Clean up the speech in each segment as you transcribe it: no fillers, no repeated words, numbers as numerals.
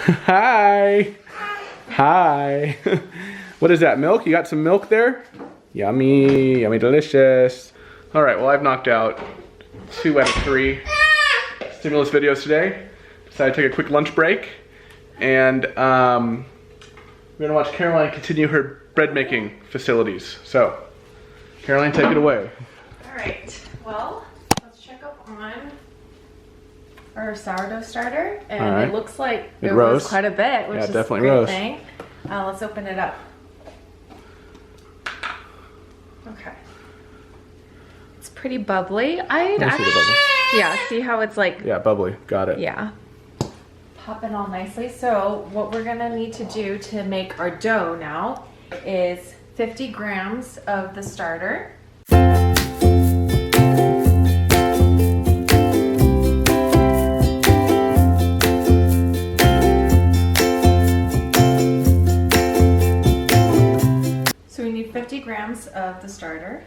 Hi. Hi. What is that, milk? You got some milk there? Yummy, yummy, delicious. All right, well, I've knocked out 2 out of 3 stimulus videos today. Decided to take a quick lunch break. And we're gonna watch Caroline continue her bread making facilities. So, Caroline, take it away. All right, well, let's check up on our sourdough starter. And it looks like it rose quite a bit, which is definitely a great thing. Let's open it up. Okay. It's pretty bubbly. I see the bubble. Yeah, see how it's like... Yeah, bubbly. Got it. Yeah. Popping all nicely. So what we're gonna need to do to make our dough now is 50 grams of the starter. So we need 50 grams of the starter.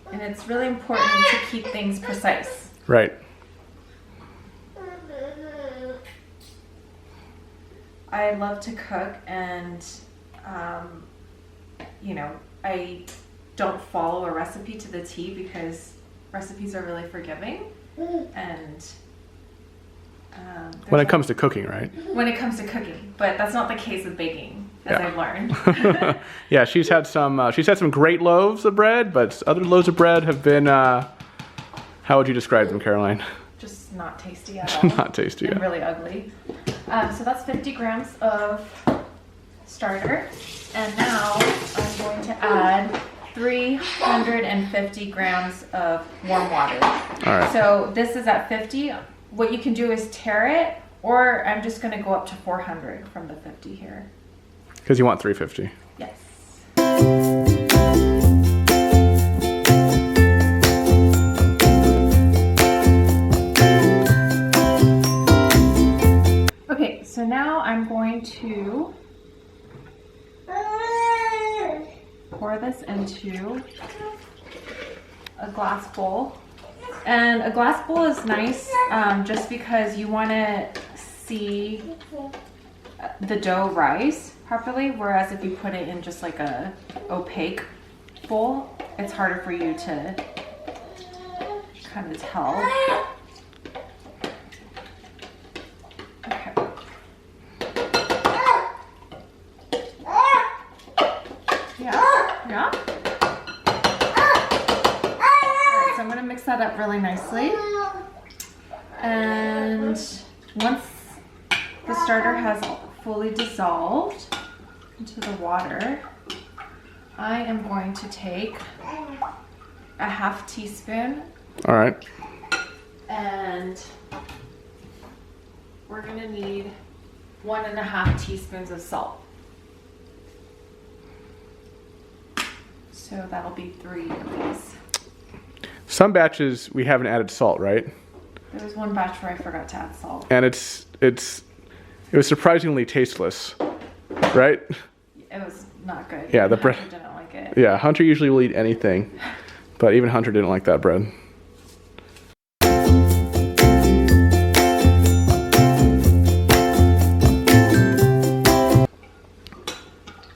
And it's really important to keep things precise. Right. I love to cook, and you know, I don't follow a recipe to the T because recipes are really forgiving. And when it comes to cooking, right? When it comes to cooking, but that's not the case with baking, as I've learned. Yeah, she's had some great loaves of bread, but other loaves of bread have been, how would you describe them, Caroline? Just not tasty at all. Not tasty, and really ugly. So that's 50 grams of starter. And now I'm going to add 350 grams of warm water. All right. So this is at 50. What you can do is tare it, or I'm just going to go up to 400 from the 50 here. Because you want 350. Yes. Okay, so now I'm going to pour this into a glass bowl. And a glass bowl is nice just because you want to see the dough rise properly, whereas if you put it in just like a opaque bowl, it's harder for you to kind of tell. Okay. Yeah. So I'm going to mix that up really nicely. And once the starter has fully dissolved into the water, I am going to take a ½ teaspoon. All right. And we're going to need 1½ teaspoons of salt. So that'll be 3 of these. Some batches we haven't added salt, right? There was one batch where I forgot to add salt. And it was surprisingly tasteless, right? It was not good. Yeah, the bread didn't like it. Yeah, Hunter usually will eat anything, but even Hunter didn't like that bread.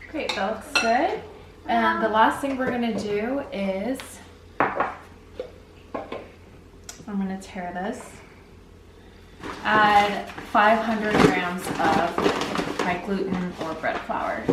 Okay, that looks good. And the last thing we're gonna do is I'm gonna tare this. Add 500 grams of high gluten or bread flour.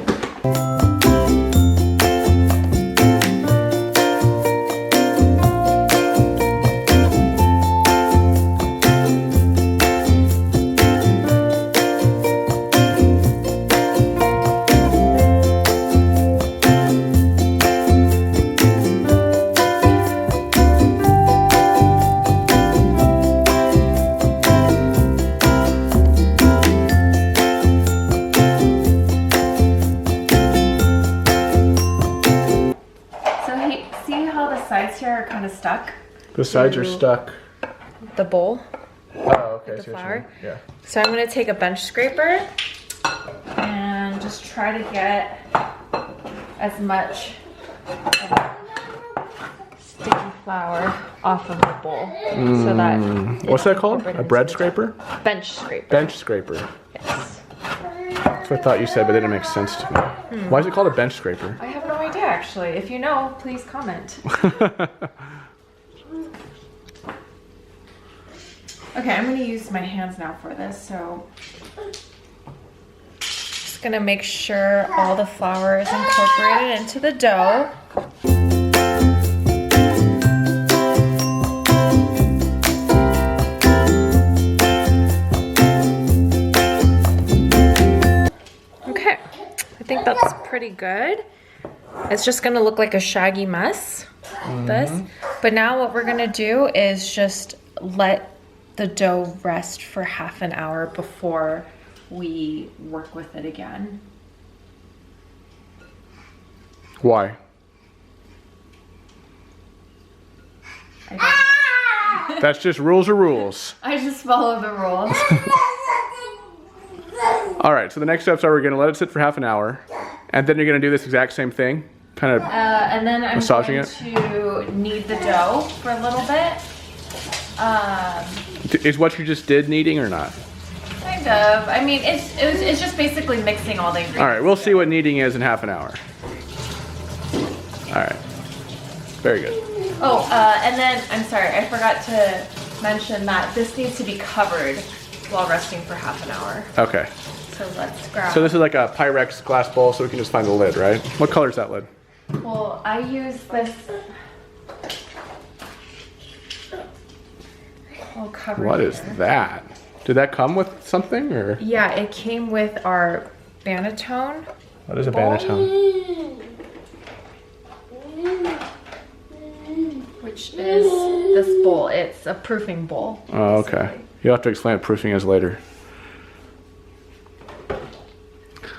Sides here are kind of stuck. The sides are stuck. The bowl. Oh, okay. The flour. Yeah. So I'm going to take a bench scraper and just try to get as much sticky flour off of the bowl. So that What's that called? A bread scraper? Bench scraper. Bench scraper. Yes. That's what I thought you said, but it didn't make sense to me. Why is it called a bench scraper? I have no idea actually. If you know, please comment. Okay, I'm gonna use my hands now for this, so just gonna make sure all the flour is incorporated into the dough. Okay, I think that's pretty good. It's just gonna look like a shaggy mess, this. But now what we're gonna do is just let the dough rest for half an hour before we work with it again. Why? That's just rules are rules. I just follow the rules. All right, so the next steps are we're gonna let it sit for half an hour, and then you're gonna do this exact same thing, kind of And then I'm massaging going to knead the dough for a little bit. Is what you just did kneading or not? Kind of. I mean, it's just basically mixing all the ingredients. All right, we'll see what kneading is in half an hour. All right, very good. Oh, and then, I'm sorry, I forgot to mention that this needs to be covered while resting for half an hour. Okay. So let's grab. So this is like a Pyrex glass bowl, so we can just find the lid, right? What color is that lid? Well, I use this. I'll cover What here. is that? Did that come with something, or? Yeah, it came with our Banatone. What is a Banatone? Which is this bowl. It's a proofing bowl. Oh, okay. You'll have to explain what proofing is later.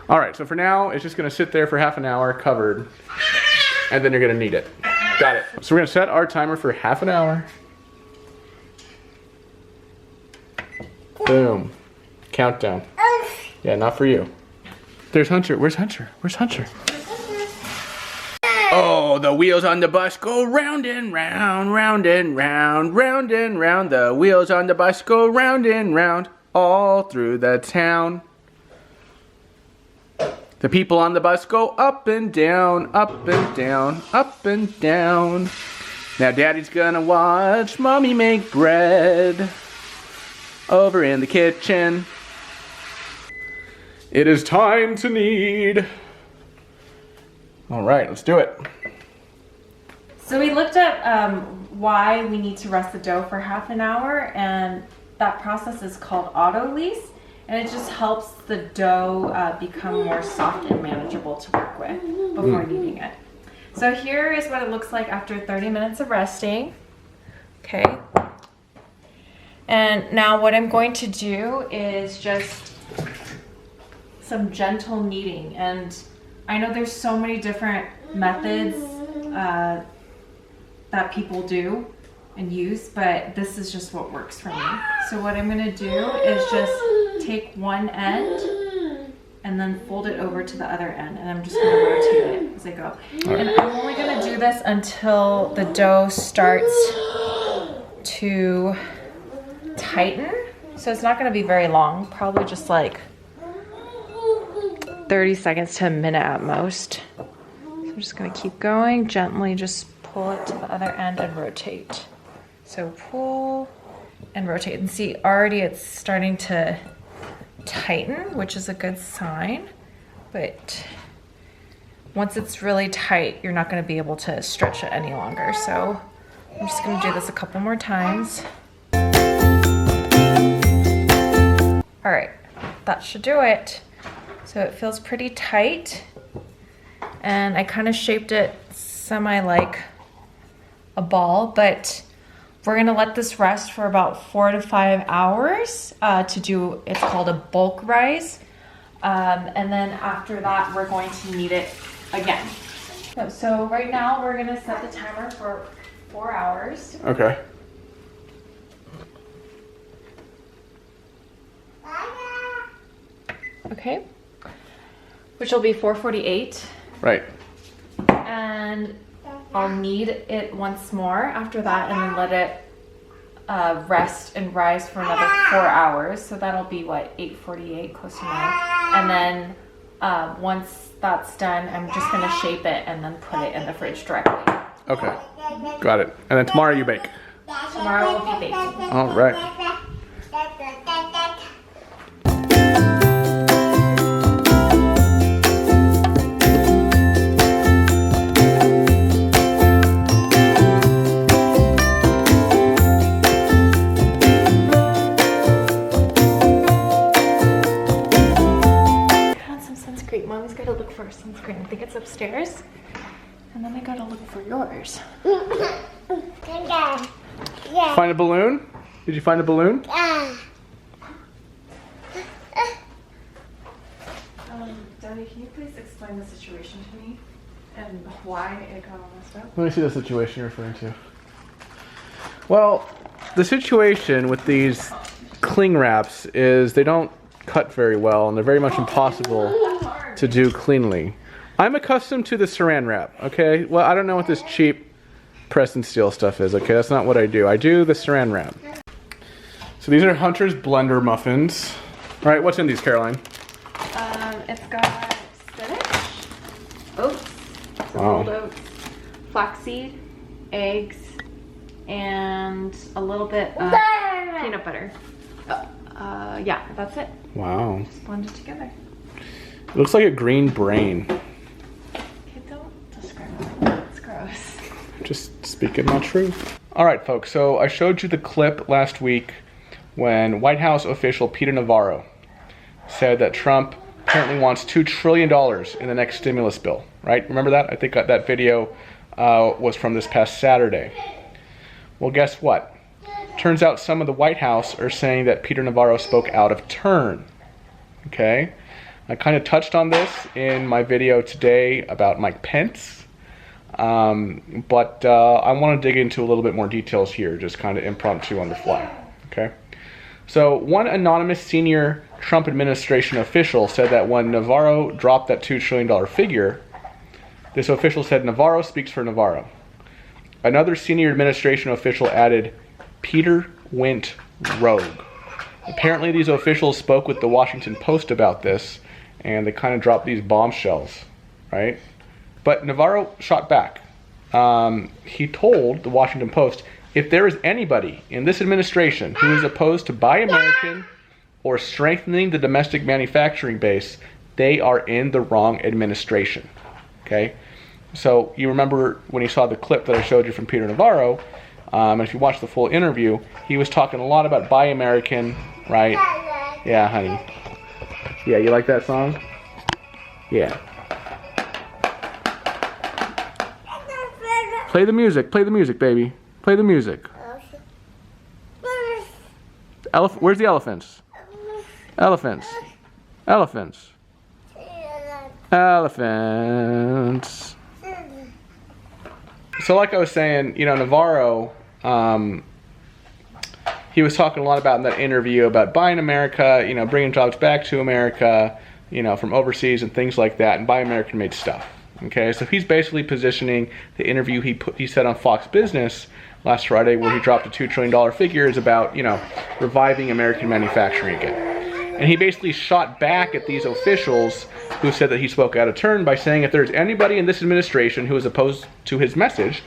All right, so for now, it's just gonna sit there for half an hour covered, and then you're gonna knead it. Got it. So we're gonna set our timer for half an hour. Boom. Countdown. Yeah, not for you. There's Hunter. Where's Hunter? Where's Hunter? Oh, the wheels on the bus go round and round, round and round, round and round. The wheels on the bus go round and round, all through the town. The people on the bus go up and down, up and down, up and down. Now Daddy's gonna watch Mommy make bread over in the kitchen. It is time to knead. All right, let's do it. So we looked at why we need to rest the dough for half an hour, and that process is called auto-lease, and it just helps the dough become more soft and manageable to work with before kneading it. So here is what it looks like after 30 minutes of resting. Okay. And now what I'm going to do is just some gentle kneading, and I know there's so many different methods that people do and use, but this is just what works for me. So what I'm gonna do is just take one end and then fold it over to the other end, and I'm just gonna rotate it as I go. And I'm only gonna do this until the dough starts to tighten. So it's not gonna be very long, probably just like 30 seconds to a minute at most. So I'm just gonna keep going, gently just pull it to the other end and rotate. So pull and rotate, and see already it's starting to tighten, which is a good sign. But once it's really tight, you're not gonna be able to stretch it any longer. So I'm just gonna do this a couple more times. All right, that should do it. So it feels pretty tight, and I kind of shaped it semi like a ball, but we're gonna let this rest for about 4 to 5 hours to do, it's called a bulk rise. And then after that, we're going to knead it again. So right now we're gonna set the timer for 4 hours. Okay. Okay. Which will be 4:48. Right. And I'll knead it once more after that and then let it rest and rise for another 4 hours. So that'll be what, 8:48, close to 9. And then once that's done, I'm just gonna shape it and then put it in the fridge directly. Okay, got it. And then tomorrow you bake. Tomorrow will be baking. All right. Mommy's got to look for sunscreen. I think it's upstairs. And then I got to look for yours. Find a balloon? Did you find a balloon? Daddy, can you please explain the situation to me? And why it got all messed up? Let me see the situation you're referring to. Well, the situation with these cling wraps is they don't cut very well and they're very much impossible to do cleanly. I'm accustomed to the saran wrap, okay? Well, I don't know what this cheap pressed and steel stuff is, okay? That's not what I do. I do the saran wrap. So these are Hunter's blender muffins. All right, what's in these, Caroline? It's got spinach, oats, Wow. rolled oats, flaxseed, eggs, and a little bit of peanut butter. Yeah, that's it. Wow. Just blend it together. It looks like a green brain. Okay, don't describe it. It's gross. Just speaking my truth. All right, folks, so I showed you the clip last week when White House official Peter Navarro said that Trump apparently wants $2 trillion in the next stimulus bill, right? Remember that? I think that video was from this past Saturday. Well, guess what? Turns out some of the White House are saying that Peter Navarro spoke out of turn, okay? I kind of touched on this in my video today about Mike Pence, but I want to dig into a little bit more details here, just kind of impromptu on the fly, okay? So one anonymous senior Trump administration official said that when Navarro dropped that $2 trillion figure, this official said Navarro speaks for Navarro. Another senior administration official added, Peter went rogue. Apparently these officials spoke with the Washington Post about this, and they kind of dropped these bombshells, right? But Navarro shot back. He told the Washington Post, if there is anybody in this administration who is opposed to Buy American or strengthening the domestic manufacturing base, they are in the wrong administration, okay? So you remember when you saw the clip that I showed you from Peter Navarro, and if you watch the full interview, he was talking a lot about Buy American, right? Yeah, honey. Yeah, you like that song? Yeah. Play the music, baby. Play the music. Where's the elephants? Elephants. Elephants. Elephants. So like I was saying, you know, Navarro, he was talking a lot about in that interview about buying America, you know, bringing jobs back to America, you know, from overseas and things like that, and Buy American made stuff. Okay, so he's basically positioning the interview he said on Fox Business last Friday, where he dropped a $2 trillion figure, is about, you know, reviving American manufacturing again. And he basically shot back at these officials who said that he spoke out of turn by saying if there's anybody in this administration who is opposed to his message,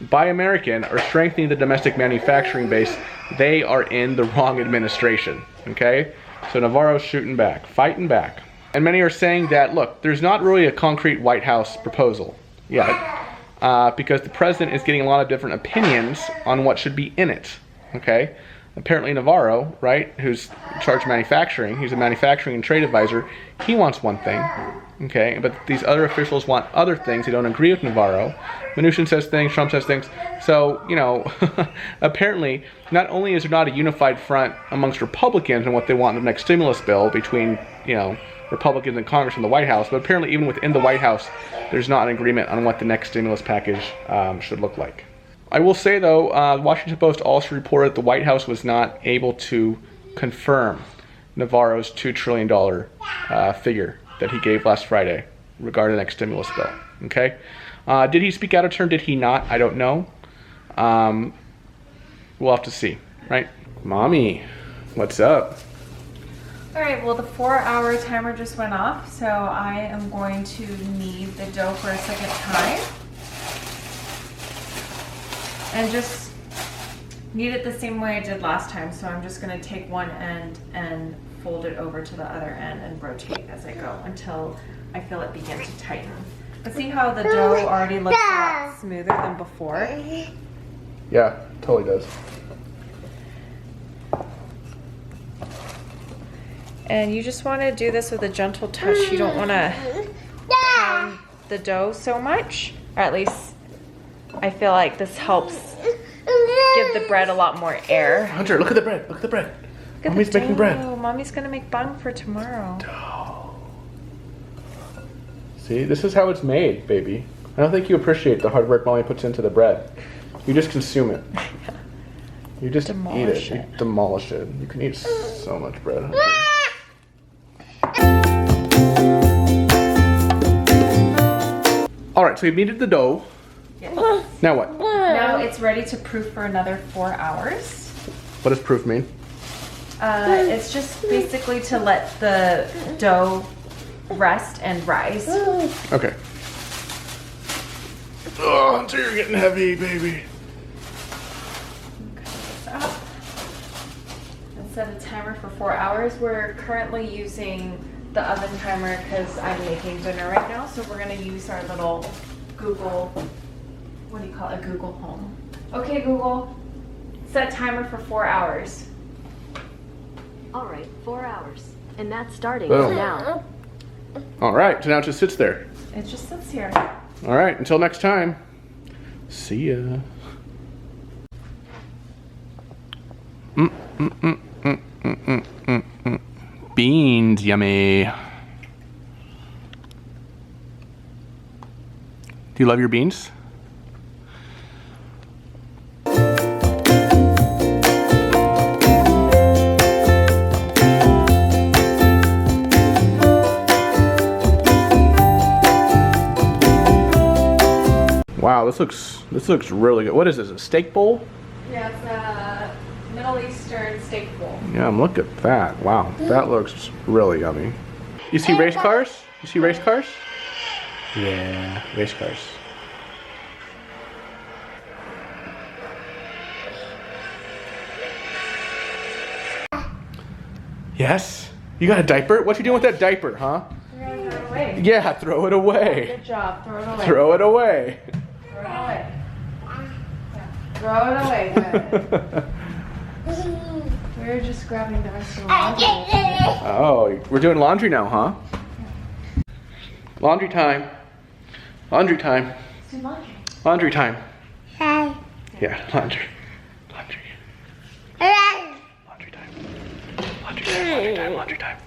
Buy American, or strengthening the domestic manufacturing base, they are in the wrong administration. Okay? So Navarro's shooting back, fighting back. And many are saying that, look, there's not really a concrete White House proposal yet, because the president is getting a lot of different opinions on what should be in it, okay? Apparently Navarro, right, who's in charge of manufacturing, he's a manufacturing and trade advisor, he wants one thing, okay? But these other officials want other things. They don't agree with Navarro. Mnuchin says things, Trump says things. So, you know, apparently, not only is there not a unified front amongst Republicans on what they want in the next stimulus bill between, you know, Republicans in Congress and the White House, but apparently even within the White House, there's not an agreement on what the next stimulus package should look like. I will say, though, the Washington Post also reported the White House was not able to confirm Navarro's $2 trillion figure that he gave last Friday regarding the next stimulus bill. Okay? Did he speak out of turn? Did he not? I don't know. We'll have to see, right? Mommy, what's up? All right, well the 4-hour timer just went off, so I am going to knead the dough for a second time. And just knead it the same way I did last time. So I'm just gonna take one end and fold it over to the other end and rotate as I go until I feel it begin to tighten. But see how the dough already looks a lot smoother than before? Yeah, totally does. And you just want to do this with a gentle touch. You don't want to pound the dough so much, or at least I feel like this helps give the bread a lot more air. Hunter, look at the bread. Look at the bread. Mommy's making bread. Mommy's gonna make bun for tomorrow. See, this is how it's made, baby. I don't think you appreciate the hard work Mommy puts into the bread. You just consume it. You just eat it. You demolish it. You can eat so much bread. Hunter. All right, so you've kneaded the dough. Yes. Now what? Now it's ready to proof for another 4 hours. What does proof mean? It's just basically to let the dough rest and rise. Okay. Oh, Hunter, you're getting heavy, baby. Cut this up. And set a timer for 4 hours. We're currently using the oven timer because I'm making dinner right now. So we're gonna use our little Google, what do you call it? A Google Home. Okay, Google, set timer for 4 hours. All right, 4 hours. And that's starting Boom. now. All right, so now it just sits there. It just sits here. All right, until next time. See ya. Beans, yummy. Do you love your beans? Wow, this looks really good. What is this? A steak bowl? Yeah, it's a Middle Eastern steak bowl. Yeah, look at that. Wow, that looks really yummy. You see race cars? You see race cars? Yeah, race cars. Yes? You got a diaper? What you doing with that diaper, huh? You're gonna throw it away. Yeah, throw it away. Good job. Throw it away. Throw it away. Throw it away. Yeah. Throw it away. Good. We're just grabbing the rest of the laundry. Oh, we're doing laundry now, huh? Laundry time. Laundry time. Let's do laundry. Laundry time. Hi. Yeah, laundry. Laundry. Laundry time. Laundry time. Laundry time. Laundry time.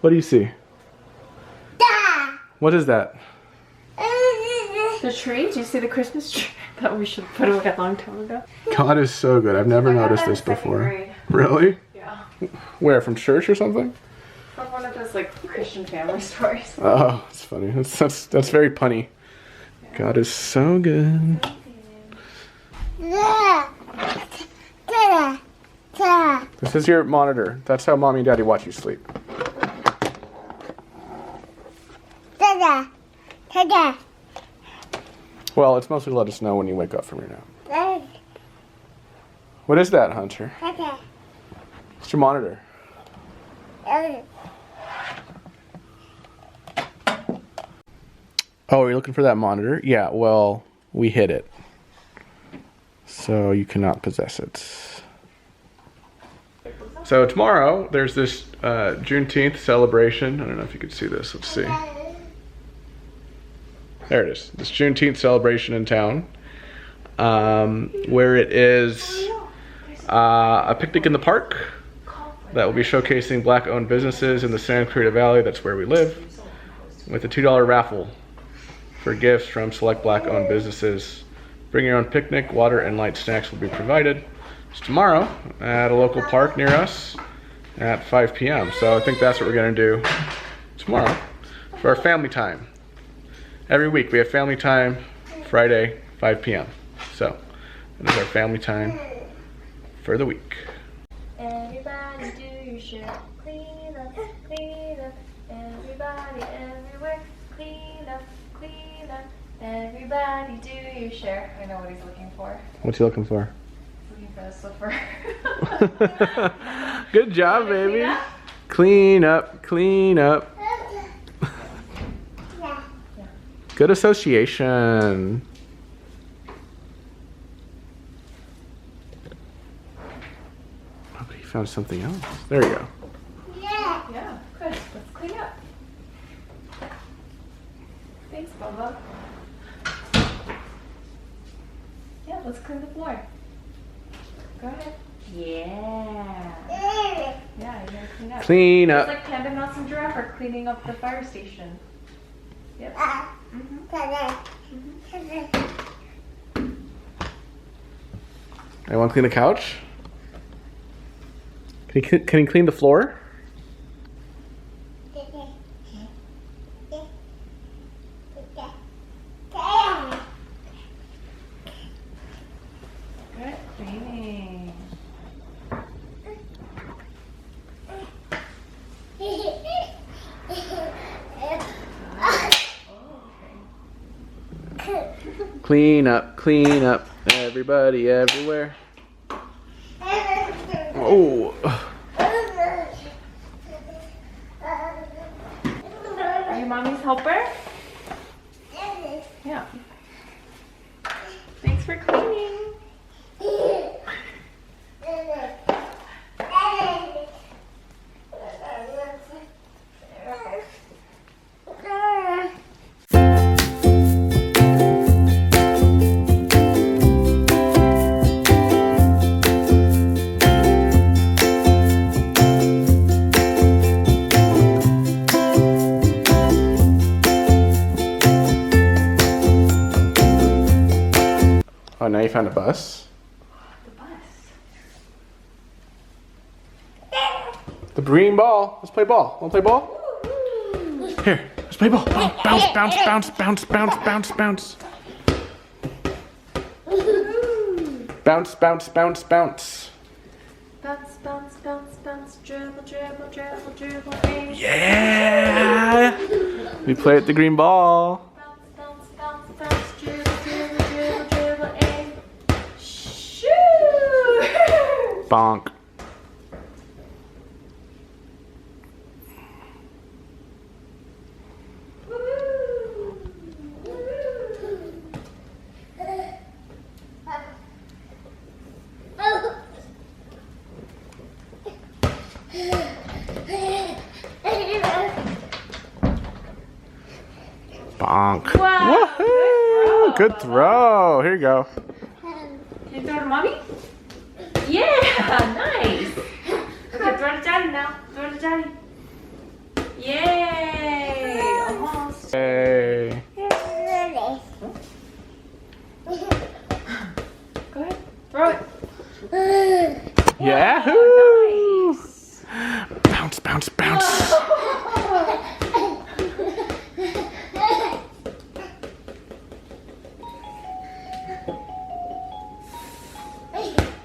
What do you see? What is that? The tree? Do you see the Christmas tree? I thought we should put away a long time ago. God is so good. I've never noticed this before. Really? Yeah. Where, from church or something? From one of those like Christian family stores. Oh, it's funny. That's very punny. Yeah. God is so good. This is your monitor. That's how Mommy and Daddy watch you sleep. Well, it's mostly let us know when you wake up from your nap. What is that, Hunter? It's your monitor. Oh, you're looking for that monitor? Yeah, well, we hid it. So you cannot possess it. So tomorrow, there's this Juneteenth celebration. I don't know if you can see this. Let's see. There it is. This Juneteenth celebration in town, where it is a picnic in the park that will be showcasing Black-owned businesses in the Santa Clarita Valley. That's where we live. With a $2 raffle for gifts from select Black-owned businesses. Bring your own picnic, water, and light snacks will be provided. It's tomorrow at a local park near us at 5 p.m. So I think that's what we're gonna do tomorrow for our family time. Every week we have family time, Friday, 5 p.m. So that is our family time for the week. Everybody do your shit. Clean up, clean up. Everybody everywhere. Clean up, clean up. Everybody do your share. I know what he's looking for. What's he looking for? Looking for a slipper. Good job, baby. Clean up, clean up. Good association. Oh, but he found something else. There you go. Yeah, good. Let's clean up. Thanks, Bubba. Yeah, let's clean the floor. Go ahead. Yeah. Yeah, you gotta clean up. Clean It's up. like Panda Mouse and Giraffe are cleaning up the fire station. Yep. I want to clean the couch. Can he clean the floor? Good cleaning. Clean up, everybody, everywhere. Oh. Are you mommy's helper? Yeah. Thanks for cleaning. Oh, now you found a bus? The bus. The green ball. Let's play ball. Want to play ball? Here, let's play ball. Oh, bounce, bounce, bounce, bounce, bounce, bounce, bounce. Bounce, bounce, bounce, bounce. Bounce, bounce, bounce, bounce, dribble, dribble, dribble, dribble, aim. Yeah! We play at the green ball. Bounce, bounce, bounce, bounce, dribble, dribble, dribble, dribble, aim. Shoo! Bonk. Bonk. Wow, Woohoo! Good throw. Here you go. Can you throw to mommy? Yeah, nice. Okay, throw to daddy now. Throw to daddy. Yay! Almost. Hey. Go ahead. Throw it. Yahoo! Nice. Bounce, bounce, bounce.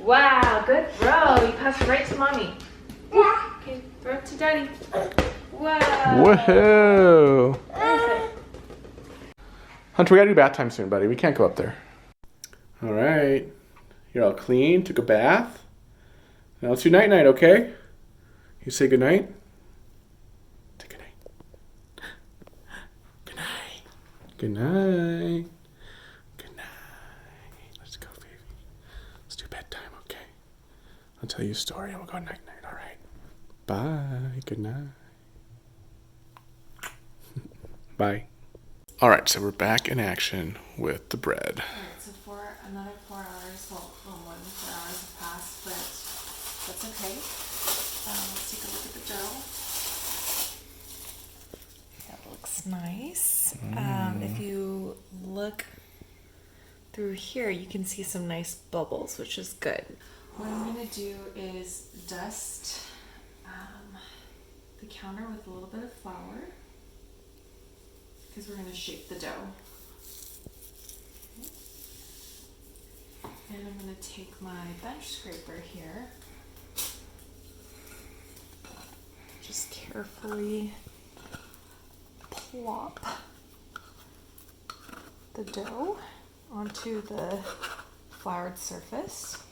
Wow, good throw. You passed it right to mommy. Okay, throw it to daddy. Wow. Woohoo! Perfect. Hunter, we gotta do bath time soon, buddy. We can't go up there. All right. You're all clean. Took a bath. Now let's do night night, okay? You say good night. Say good night. Good night. Good night. Good night. Let's go, baby. Let's do bedtime, okay? I'll tell you a story and we'll go night night. All right. Bye. Good night. Bye. All right, so we're back in action with the bread. All right, so for another 4 hours, well, more than 4 hours have passed, but that's okay. Let's take a look at the dough. That looks nice. If you look through here, you can see some nice bubbles, which is good. What I'm gonna do is dust the counter with a little bit of flour, because we're going to shape the dough. And I'm going to take my bench scraper here, just carefully plop the dough onto the floured surface.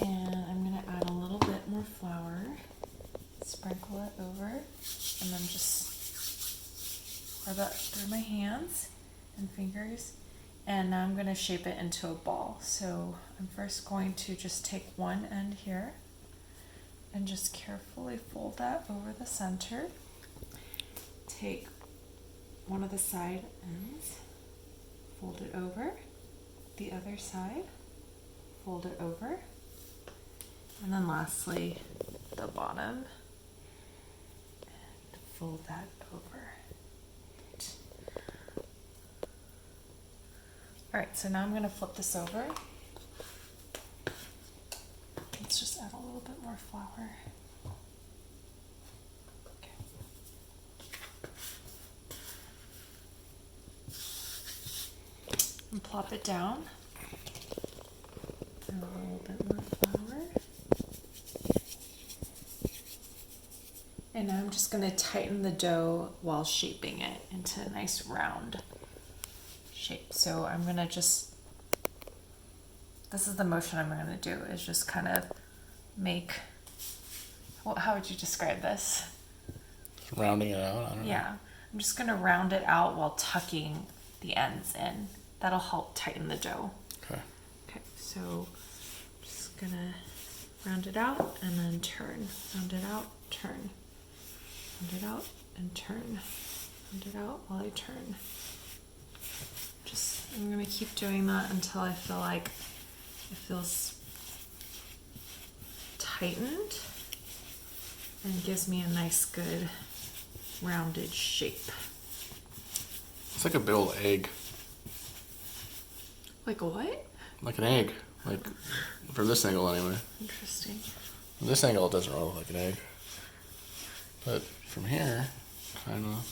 And I'm going to add a little bit more flour, sprinkle it over, and then just rub it through my hands and fingers. And now I'm going to shape it into a ball. So I'm first going to just take one end here and just carefully fold that over the center. Take one of the side ends, fold it over, the other side, fold it over. And then lastly, the bottom, and fold that over. All right, so now I'm going to flip this over. Let's just add a little bit more flour. Okay. And plop it down. And a little bit more flour. And now I'm just going to tighten the dough while shaping it into a nice round shape. So I'm going to just, this is the motion I'm going to do, is just kind of make, well, how would you describe this? Rounding it out? I don't know. Yeah, I'm just going to round it out while tucking the ends in. That'll help tighten the dough. Okay. Okay, so I'm just going to round it out and then turn. Round it out, turn. Round it out and turn. Round it out while I turn. I'm going to keep doing that until I feel like it feels tightened and gives me a nice, good, rounded shape. It's like a big old egg. Like a what? Like an egg. Like, from this angle anyway. Interesting. From this angle it doesn't really look like an egg. But from here, kind of,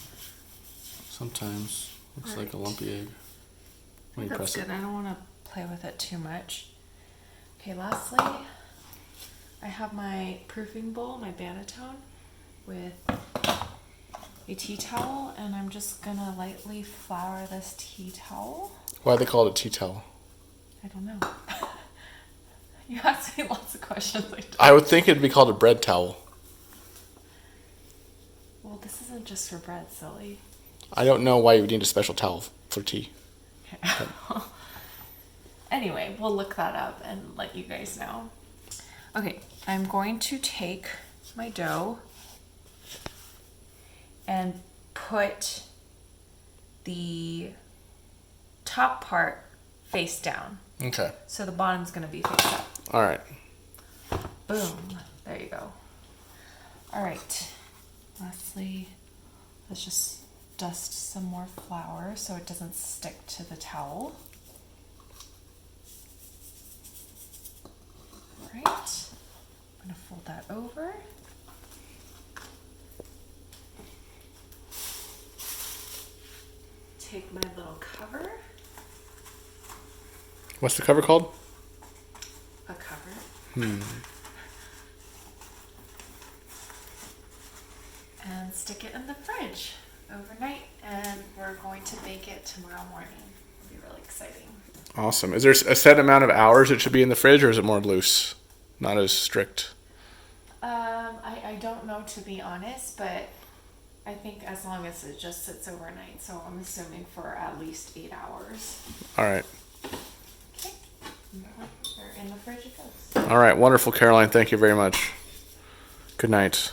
sometimes looks like a lumpy egg. When you That's press good. it. I don't want to play with it too much. Okay, lastly, I have my proofing bowl, my Banatone, with a tea towel, and I'm just going to lightly flour this tea towel. Why they call it a tea towel? I don't know. You ask me lots of questions. I would think it'd be called a bread towel. Well, this isn't just for bread, silly. I don't know why you would need a special towel for tea. Okay. Anyway, we'll look that up and let you guys know. Okay, I'm going to take my dough and put the top part face down. Okay. So the bottom's going to be face up. All right. Boom. There you go. All right. Lastly, let's just dust some more flour so it doesn't stick to the towel. All right. I'm going to fold that over. Take my little cover. What's the cover called? A cover. And stick it in the fridge overnight, and we're going to bake it tomorrow morning. It'll be really exciting. Awesome. Is there a set amount of hours it should be in the fridge, or is it more loose? Not as strict? I don't know, to be honest, but I think as long as it just sits overnight, so I'm assuming for at least 8 hours. All right. Okay. Or in the fridge it goes. All right, wonderful, Caroline. Thank you very much. Good night.